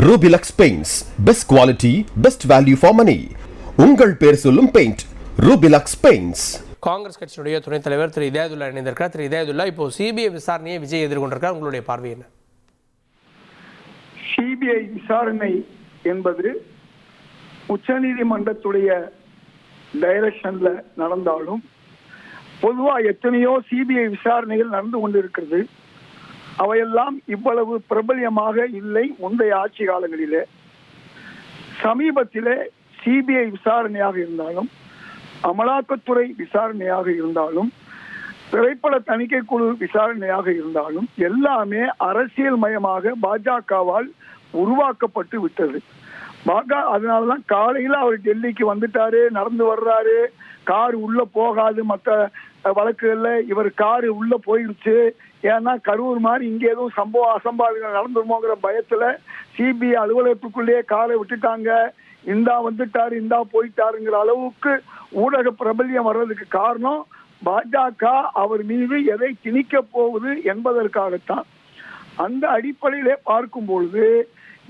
Rubilux Paints, best quality, best value for money. உங்கள் பேர் சொல்லும் பெயிண்ட் Rubilux Paints. காங்கிரஸ் கட்சியினுடைய துணைத் தலைவர் திரு இதயதுல்லா இணைந்திருக்கிறார். திரு இதயதுல்லா, இப்போ சிபிஐ விசாரணையை விஜய் எதிர்கொண்டிருக்கார். உங்களுடைய பார்வை என்ன? சிபிஐ விசாரணை என்பது உச்சநீதிமன்றத்துடைய டைரக்ஷன்ல நடந்தாலும் பொதுவா எத்தனையோ சிபிஐ விசாரணைகள் நடந்து கொண்டிருக்கிறது. அவையெல்லாம் இவ்வளவு பிரபல்யமாக இல்லை முந்தைய ஆட்சி காலங்களிலே. சமீபத்திலே சிபிஐ விசாரணையாக இருந்தாலும், அமலாக்கத்துறை விசாரணையாக இருந்தாலும், திரைப்பட தணிக்கை குழு விசாரணையாக இருந்தாலும் எல்லாமே அரசியல் மயமாக பாஜகவால் உருவாக்கப்பட்டு விட்டது. அதனாலதான் காலையில அவர் டெல்லிக்கு வந்துட்டாரு, நடந்து வர்றாரு, கார் உள்ள போகாது. மற்ற வழக்குகள்ல இவர் காரு உள்ள போயிடுச்சு. ஏன்னா கரூர் மாதிரி இங்க எதுவும் அசம்பாவிதங்கள் நடந்துருமோங்கிற பயத்துல சிபிஐ அலுவலகத்துக்குள்ளேயே காரை விட்டுட்டாங்க. இந்தா வந்துட்டாரு, இந்தா போயிட்டாருங்கிற அளவுக்கு ஊடக பிரபல்யம் வர்றதுக்கு காரணம் பாஜக அவர் மீது எதை திணிக்க போகுது என்பதற்காகத்தான். அந்த அடிப்படையிலே பார்க்கும் பொழுது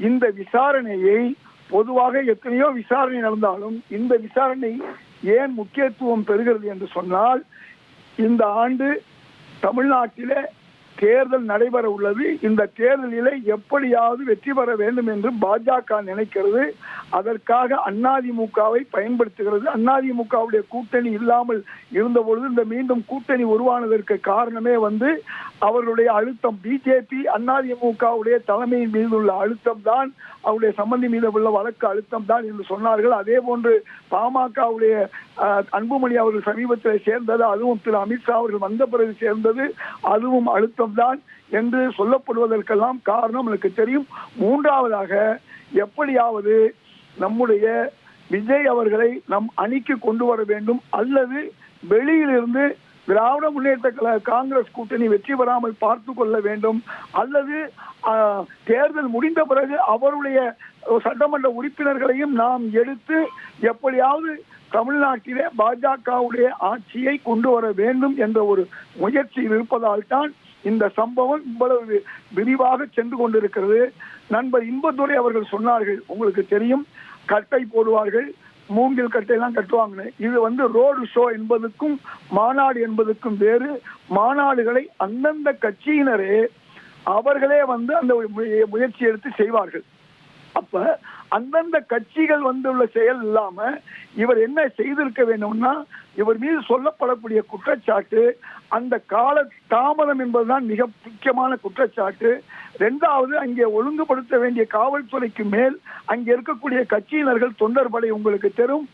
இந்த விசாரணையை பொதுவாக எத்தனையோ விசாரணை நடந்தாலும் இந்த விசாரணை ஏன் முக்கியத்துவம் பெறுகிறது என்று சொன்னால், இந்த ஆண்டு தமிழ்நாட்டிலே தேர்தல் நடைபெற உள்ளது. இந்த தேர்தலிலே எப்படியாவது வெற்றி பெற வேண்டும் என்று பாஜக நினைக்கிறது. அதற்காக அதிமுகவை பயன்படுத்துகிறது. அதிமுகவுடைய கூட்டணி இல்லாமல் இருந்த பொழுது இந்த மீண்டும் கூட்டணி உருவானதற்கு காரணமே அவர்களுடைய அழுத்தம், பிஜேபி அதிமுகவுடைய தலைமையின் மீது உள்ள அழுத்தம் தான், அவருடைய சம்பந்தி மீது உள்ள வழக்கு அழுத்தம் தான் என்று சொன்னார்கள். அதே போன்று பாமகவுடைய அன்புமணி அவர்கள் சமீபத்தில் சேர்ந்தது, அதுவும் திரு அமித்ஷா அவர்கள் வந்த பிறகு சேர்ந்தது, அதுவும் அழுத்தம் தான் என்று சொல்லப்படுவதற்கெல்லாம் காரணம் எனக்கு தெரியும். மூன்றாவதாக எப்படியாவது நம்முடைய விஜய் அவர்களை நம் அணிக்கு கொண்டு வர வேண்டும், அல்லது வெளியிலிருந்து திராவிட முன்னேற்ற கழக காங்கிரஸ் கூட்டணி வெற்றி பெறாமல் பார்த்து கொள்ள வேண்டும், அல்லது தேர்தல் முடிந்த பிறகு அவருடைய சட்டமன்ற உறுப்பினர்களையும் நாம் எடுத்து எப்படியாவது தமிழ்நாட்டிலே பாஜகவுடைய ஆட்சியை கொண்டு வர வேண்டும் என்ற ஒரு முயற்சியில் இருப்பதால் தான் இந்த சம்பவம் இவ்வளவு விரிவாக சென்று கொண்டிருக்கிறது. நண்பர் இன்பதுரை அவர்கள் சொன்னார்கள், உங்களுக்கு தெரியும், கட்டை போடுவார்கள், மூங்கில் கட்டையெல்லாம் கட்டுவாங்க. இது ரோடு ஷோ என்பதுக்கும் மாநாடு என்பதுக்கும் வேறு. மாநாடுகளை அந்தந்த கட்சியினரே அவர்களே அந்த முயற்சி எடுத்து செய்வார்கள். அப்ப அந்தந்த கட்சிகள் உள்ள செயல் இல்லாம இவர் என்ன செய்திருக்க வேண்டும்னா, இவர் மீது சொல்லப்படக்கூடிய குற்றச்சாட்டு அந்த கால தாமதம் என்பதுதான் மிக முக்கியமான குற்றச்சாட்டு. இரண்டாவது, அங்கே ஒழுங்குபடுத்த வேண்டிய காவல்துறைக்கு மேல் அங்கே இருக்கக்கூடிய கட்சியினர்கள், தொண்டர் படை உங்களுக்கு தெரியும்.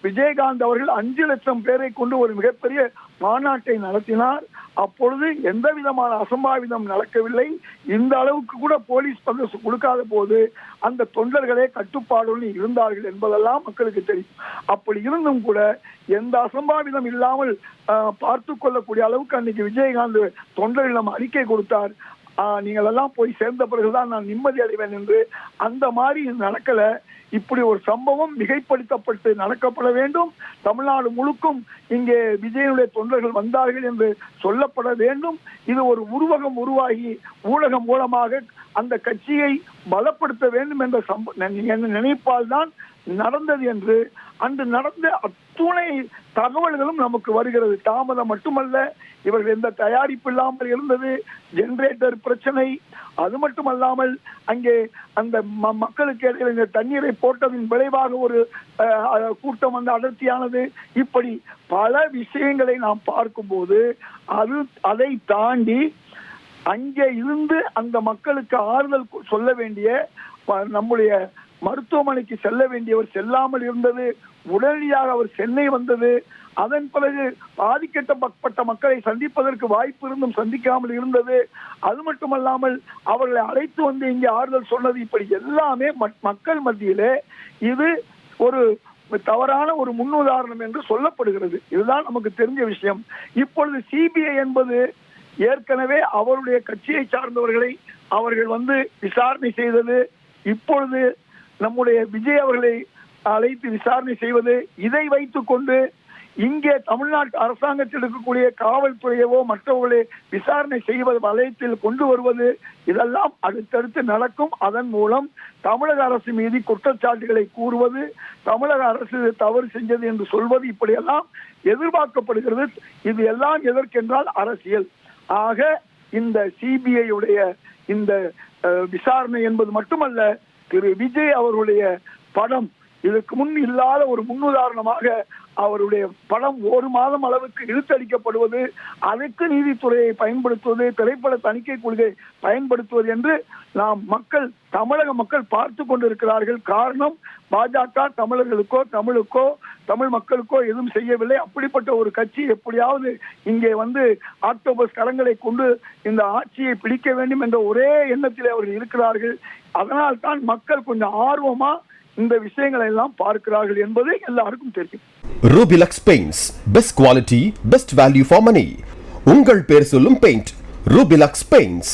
விஜயகாந்த் அவர்கள் 5 லட்சம் பேரை கொண்டு ஒரு மிகப்பெரிய மாநாட்டை நடத்தினார். அப்பொழுது எந்த விதமான அசம்பாவிதம் நடக்கவில்லை. இந்த அளவுக்கு கூட போலீஸ் கொடுக்காத போது அந்த தொண்டர்களே கட்டுப்பாடுடன் இருந்தார்கள் என்பதெல்லாம் மக்களுக்கு தெரியும். அப்படி இருந்தும் கூட எந்த அசம்பாவிதம் இல்லாமல் பார்த்து கொள்ளக்கூடிய அளவுக்கு அன்னைக்கு விஜயகாந்த் தொண்டர்களிடம் அறிக்கை கொடுத்தார். நீங்கள் எல்லாம் போய் சேர்ந்த பிறகுதான் நான் நிம்மதி அடைவேன் என்று. அந்த மாதிரி நடக்கல. இப்படி ஒரு சம்பவம் மிகைப்படுத்தப்பட்டு நடக்கப்பட வேண்டும். தமிழ்நாடு முழுக்கும் இங்கே விஜயனுடைய தொண்டர்கள் வந்தார்கள் என்று சொல்லப்பட வேண்டும். இது ஒரு உருவகம் உருவாகி ஊடகம் மூலமாக அந்த கட்சியை பலப்படுத்த வேண்டும் என்ற நினைப்பால் தான் நடந்தது என்று அன்று நடந்த அத்துணை தகவல்களும் நமக்கு வருகிறது. தாமதம் மட்டுமல்ல, இவர்கள் எந்த தயாரிப்பு இல்லாமல் இருந்தது, ஜெனரேட்டர் பிரச்சனை, அது மட்டுமல்லாமல் அங்கே அந்த மக்களுக்கு இடையில் இந்த தண்ணீரை போட்டதின் விளைவாக ஒரு கூட்டம் அடர்த்தியானது. இப்படி பல விஷயங்களை நாம் பார்க்கும்போது அதை தாண்டி அங்கே இருந்து அந்த மக்களுக்கு ஆறுதல் சொல்ல வேண்டிய நம்முடைய மருத்துவமனைக்கு செல்ல வேண்டியவர் செல்லாமல் இருந்தது. உடனடியாக அவர் சென்னை வந்தது. அதன் பிறகு பாதிக்கப்பட்ட மக்களை சந்திப்பதற்கு வாய்ப்பு இருந்தும் சந்திக்காமல் இருந்தது. அது மட்டுமல்லாமல் அவர்களை அழைத்து இங்கே ஆறுதல் சொன்னது. இப்படி எல்லாமே மக்கள் மத்தியிலே இது ஒரு தவறான ஒரு முன்னுதாரணம் என்று சொல்லப்படுகிறது. இதுதான் நமக்கு தெரிஞ்ச விஷயம். இப்பொழுது சிபிஐ என்பது ஏற்கனவே அவருடைய கட்சியை சார்ந்தவர்களை அவர்கள் விசாரணை செய்தது. இப்பொழுது நம்முடைய விஜய் அவர்களை அழைத்து விசாரணை செய்வது, இதை வைத்துக் கொண்டு இங்கே தமிழ்நாட்டு அரசாங்கத்தில் இருக்கக்கூடிய காவல்துறையவோ மற்றவர்களே விசாரணை செய்வது வலயத்தில் கொண்டு வருவது இதெல்லாம் அடுத்தடுத்து நடக்கும். அதன் மூலம் தமிழக அரசு மீது குற்றச்சாட்டுகளை கூறுவது, தமிழக அரசு தவறு செஞ்சது என்று சொல்வது, இப்படியெல்லாம் எதிர்பார்க்கப்படுகிறது. இது எல்லாம் எதற்கென்றால் அரசியல். ஆக இந்த சிபிஐ உடைய இந்த விசாரணை என்பது மட்டுமல்ல, திரு விஜய் அவர்களுடைய படம் இதற்கு முன் இல்லாத ஒரு முன்னுதாரணமாக அவருடைய படம் ஒரு மாதம் அளவுக்கு இழுத்தடிக்கப்படுவது, அதற்கு நீதித்துறையை பயன்படுத்துவது, திரைப்பட தணிக்கை குழுவை பயன்படுத்துவது என்று நாம் தமிழக மக்கள் பார்த்து கொண்டிருக்கிறார்கள். காரணம், பாஜக தமிழர்களுக்கோ தமிழ் மக்களுக்கோ எதுவும் செய்யவில்லை. அப்படிப்பட்ட ஒரு கட்சி எப்படியாவது இங்கே வந்து ஆக்டோபஸ் கரங்களை கொண்டு இந்த ஆட்சியை பிடிக்க வேண்டும் என்ற ஒரே எண்ணத்தில் அவர்கள் இருக்கிறார்கள். அதனால் தான் மக்கள் கொஞ்சம் ஆர்வமா இந்த விஷயங்களை எல்லாம் பார்க்கிறார்கள் என்பது எல்லாருக்கும் தெரியும். ரூபிலக்ஸ் paints, best quality, best value for money. உங்கள் பேர் சொல்லும் பெயிண்ட் ரூபிலக்ஸ் பெயிண்ட்ஸ்.